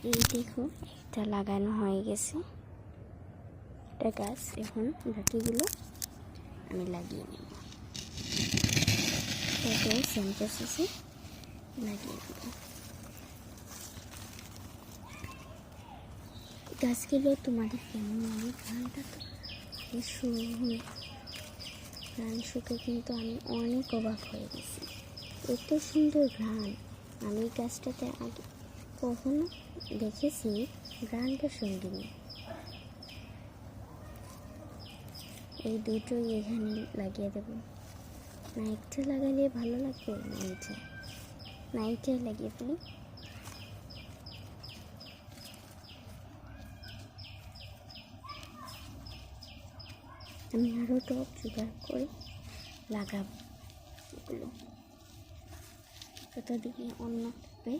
এই দেখো একটা লাগানো হয়ে গেছে, এটা গাছ। এখন বাকিগুলো আমি লাগিয়ে নেব, তারপরে সেম প্রসেসে লাগিয়ে নেব। গাছগুলো তোমাদের কেমন লাগে? ঘ্রাণটা তো ঘ্রাণ শুকে কিন্তু আমি অনেক অবাক হয়ে গেছি, এত সুন্দর ঘ্রাণ। আমি গাছটাতে আগে কখনো দেখেছি ঘ্রাণটা সঙ্গিনী। এই দুটোই এখানে লাগিয়ে দেব। না একটা লাগালে ভালো লাগবে, না এইটাই লাগিয়ে ফেলি। আমি আরও টব জোগাড় করে লাগাবো এগুলো, যতদিকে অন্য থাকবে